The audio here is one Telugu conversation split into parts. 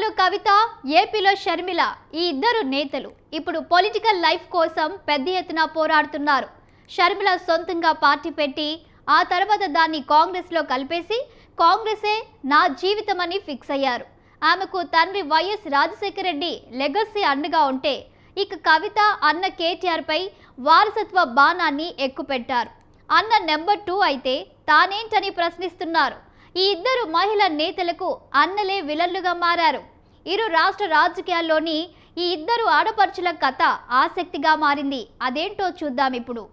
తెలంగాణలో కవిత, ఏపీలో షర్మిల ఈ ఇద్దరు నేతలు ఇప్పుడు పొలిటికల్ లైఫ్ కోసం పెద్ద ఎత్తున పోరాడుతున్నారు. షర్మిల సొంతంగా పార్టీ పెట్టి ఆ తర్వాత దాన్ని కాంగ్రెస్లో కలిపేసి కాంగ్రెసే నా జీవితమని ఫిక్స్ అయ్యారు. ఆమెకు తండ్రి వైఎస్ రాజశేఖర రెడ్డి లెగసీ అండగా ఉంటే ఇక కవిత అన్న కేటీఆర్పై వారసత్వ బాణాన్ని ఎక్కుపెట్టారు. అన్న నెంబర్ 2 అయితే తానేంటని ప్రశ్నిస్తున్నారు. ఈ ఇద్దరు మహిళా నేతలకు అన్నలే విలన్లుగా మారారు. ఇరు రాష్ట్ర రాజకీయాల్లోని ఈ ఇద్దరు ఆడపడుచుల కథ ఆసక్తిగా మారింది. అదేంటో చూద్దాం ఇప్పుడు.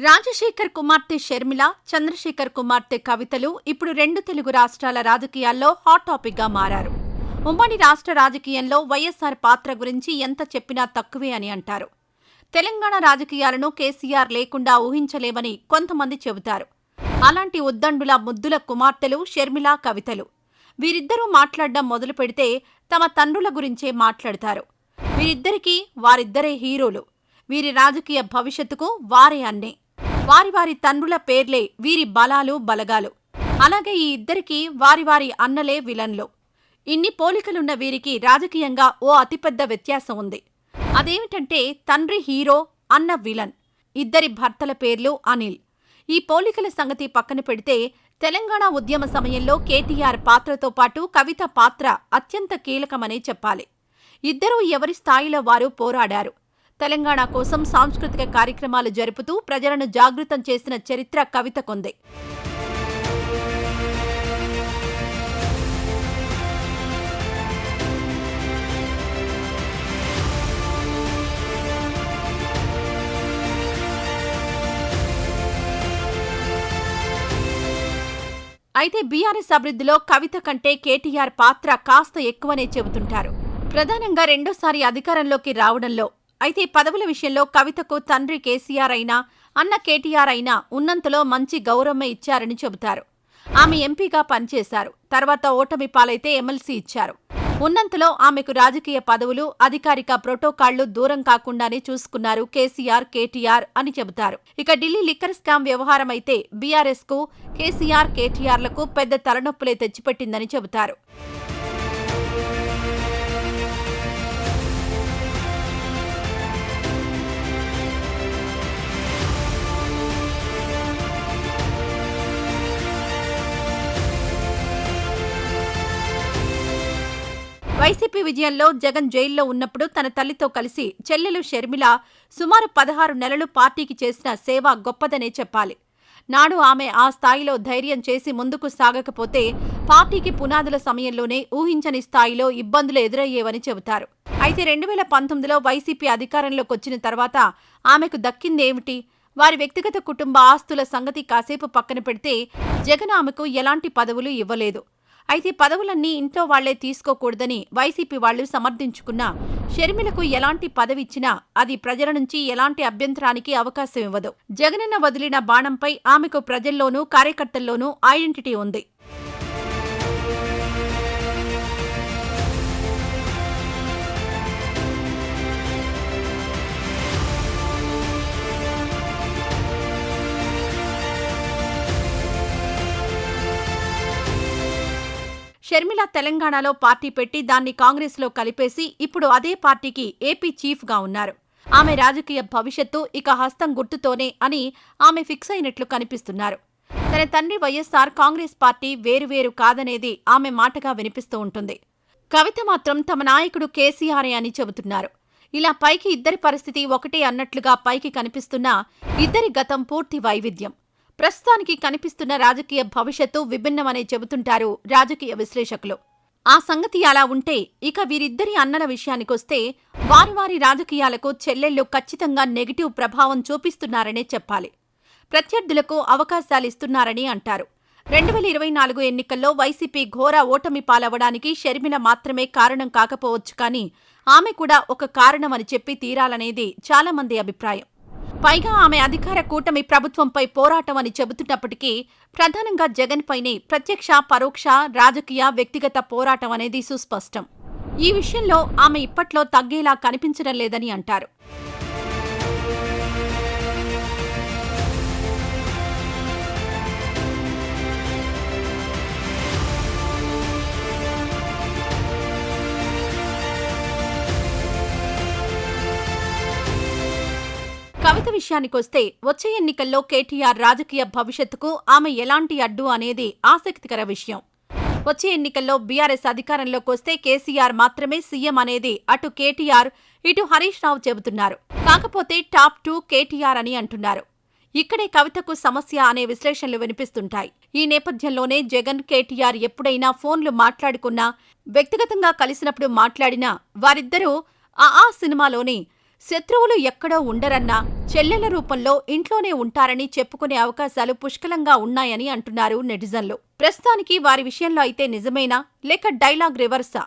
రాజశేఖర్ కుమార్తె షర్మిల, చంద్రశేఖర్ కుమార్తె కవితలు ఇప్పుడు రెండు తెలుగు రాష్ట్రాల రాజకీయాల్లో హాట్ టాపిక్ గా మారారు. ఉమ్మడి రాష్ట్ర రాజకీయంలో వైఎస్ఆర్ పాత్ర గురించి ఎంత చెప్పినా తక్కువే అని అంటారు. తెలంగాణ రాజకీయాలను కేసీఆర్ లేకుండా ఊహించలేమని కొంతమంది చెబుతారు. అలాంటి ఉద్దండుల ముద్దుల కుమార్తెలు షర్మిల, కవితలు. వీరిద్దరూ మాట్లాడడం మొదలు పెడితే తమ తండ్రుల గురించే మాట్లాడతారు. వీరిద్దరికీ వారిద్దరే హీరోలు. వీరి రాజకీయ భవిష్యత్తుకు వారే అన్నే. వారి వారి తండ్రుల పేర్లే వీరి బలాలు, బలగాలు. అలాగే ఈ ఇద్దరికీ వారి వారి అన్నలే విలన్లు. ఇన్ని పోలికలున్న వీరికి రాజకీయంగా ఓ అతిపెద్ద వ్యత్యాసం ఉంది. అదేమిటంటే తండ్రి హీరో, అన్న విలన్. ఇద్దరి భర్తల పేర్లు అనిల్. ఈ పోలికల సంగతి పక్కన పెడితే తెలంగాణ ఉద్యమ సమయంలో కేటీఆర్ పాత్రతో పాటు కవిత పాత్ర అత్యంత కీలకమనే చెప్పాలి. ఇద్దరూ ఎవరి స్థాయిలో వారు పోరాడారు. తెలంగాణ కోసం సాంస్కృతిక కార్యక్రమాలు జరుపుతూ ప్రజలను జాగృతం చేసిన చరిత్ర కవితకుంది. అయితే బీఆర్ఎస్ అభివృద్ధిలో కవిత కంటే కేటీఆర్ పాత్ర కాస్త ఎక్కువనే చెబుతుంటారు. ప్రధానంగా రెండోసారి అధికారంలోకి రావడంలో. అయితే పదవుల విషయంలో కవితకు తండ్రి కేసీఆర్ అయినా, అన్న కేటీఆర్ అయినా ఉన్నంతలో మంచి గౌరవమే ఇచ్చారని చెబుతారు. ఆమె ఎంపీగా పనిచేశారు. తర్వాత ఓటమి పాలైతే ఎమ్మెల్సీ ఇచ్చారు. ఉన్నంతలో ఆమెకు రాజకీయ పదవులు, అధికారిక ప్రోటోకాళ్లు దూరం కాకుండానే చూసుకున్నారు కేసీఆర్, కేటీఆర్ అని చెబుతారు. ఇక ఢిల్లీ లిక్కర్ స్కామ్ వ్యవహారం అయితే బీఆర్ఎస్ కు కేసీఆర్, కేటీఆర్లకు పెద్ద తలనొప్పులే తెచ్చిపెట్టిందని చెబుతారు. వైసీపీ విజయంలో జగన్ జైల్లో ఉన్నప్పుడు తన తల్లితో కలిసి చెల్లెలు షర్మిల సుమారు 16 నెలలు పార్టీకి చేసిన సేవ గొప్పదనే చెప్పాలి. నాడు ఆమె ఆ స్థాయిలో ధైర్యం చేసి ముందుకు సాగకపోతే పార్టీకి పునాదుల సమయంలోనే ఊహించని స్థాయిలో ఇబ్బందులు ఎదురయ్యేవని చెబుతారు. అయితే 2019లో వైసీపీ అధికారంలోకొచ్చిన తర్వాత ఆమెకు దక్కిందేమిటి? వారి వ్యక్తిగత కుటుంబ ఆస్తుల సంగతి కాసేపు పక్కన పెడితే జగన్ ఆమెకు ఎలాంటి పదవులు ఇవ్వలేదు. అయితే పదవులన్నీ ఇంట్లో వాళ్లే తీసుకోకూడదని వైసీపీ వాళ్లు సమర్థించుకున్నా షర్మిలకు ఎలాంటి పదవిచ్చినా అది ప్రజల నుంచి ఎలాంటి అభ్యంతరానికి అవకాశం ఇవ్వదు. జగనన్న వదిలిన బాణంపై ఆమెకు ప్రజల్లోనూ కార్యకర్తల్లోనూ ఐడెంటిటీ ఉంది. షర్మిల తెలంగాణలో పార్టీ పెట్టి దాన్ని కాంగ్రెస్లో కలిపేసి ఇప్పుడు అదే పార్టీకి ఏపీ చీఫ్గా ఉన్నారు. ఆమె రాజకీయ భవిష్యత్తు ఇక హస్తం గుర్తుతోనే అని ఆమె ఫిక్స్ అయినట్లు కనిపిస్తున్నారు. తన తండ్రి వైఎస్ఆర్, కాంగ్రెస్ పార్టీ వేరువేరు కాదనేది ఆమె మాటగా వినిపిస్తూ ఉంటుంది. కవిత మాత్రం తమ నాయకుడు కేసీఆరే అని చెబుతున్నారు. ఇలా పైకి ఇద్దరి పరిస్థితి ఒకటే అన్నట్లుగా పైకి కనిపిస్తున్నా ఇద్దరి గతం పూర్తి వైవిధ్యం. ప్రస్తుతానికి కనిపిస్తున్న రాజకీయ భవిష్యత్తు విభిన్నమనే చెబుతుంటారు రాజకీయ విశ్లేషకులు. ఆ సంగతి అలా ఉంటే ఇక వీరిద్దరి అన్నల విషయానికొస్తే వారి వారి రాజకీయాలకు చెల్లెళ్లు ఖచ్చితంగా నెగిటివ్ ప్రభావం చూపిస్తున్నారనే చెప్పాలి. ప్రత్యర్థులకు అవకాశాలిస్తున్నారని అంటారు. 2024 ఎన్నికల్లో వైసీపీ ఘోర ఓటమి పాలవడానికి షర్మిల మాత్రమే కారణం కాకపోవచ్చు కానీ ఆమె కూడా ఒక కారణమని చెప్పి తీరాలనేది చాలామంది అభిప్రాయం. పైగా ఆమె అధికార కూటమి ప్రభుత్వంపై పోరాటం అని చెబుతున్నప్పటికీ ప్రధానంగా జగన్ పైనే ప్రత్యక్ష పరోక్ష రాజకీయ వ్యక్తిగత పోరాటం అనేది సుస్పష్టం. ఈ విషయంలో ఆమె ఇప్పట్లో తగ్గేలా కనిపించడం లేదని అంటారు. కవిత విషయానికొస్తే వచ్చే ఎన్నికల్లో కేటీఆర్ రాజకీయ భవిష్యత్తుకు ఆమె ఎలాంటి అడ్డు అనేది ఆసక్తికర విషయం. వచ్చే ఎన్నికల్లో బీఆర్ఎస్ అధికారంలోకి వస్తే కేసీఆర్ మాత్రమే సీఎం అనేది అటు కేటీఆర్ ఇటు హరీష్ రావు చెబుతున్నారు. కాకపోతే టాప్ 2 కేటీఆర్ అని అంటున్నారు. ఇక్కడే కవితకు సమస్య అనే విశ్లేషణలు వినిపిస్తుంటాయి. ఈ నేపథ్యంలోనే జగన్ కేటీఆర్ ఎప్పుడైనా ఫోన్లు మాట్లాడుకున్నా, వ్యక్తిగతంగా కలిసినప్పుడు మాట్లాడినా వారిద్దరూ ఆ సినిమాలోని శత్రువులు ఎక్కడో ఉండరన్నా చెల్లెల రూపంలో ఇంట్లోనే ఉంటారని చెప్పుకునే అవకాశాలు పుష్కలంగా ఉన్నాయని అంటున్నారు నెటిజన్లు. ప్రస్తుతానికి వారి విషయంలో అయితే నిజమేనా లేక డైలాగ్ రివర్సా?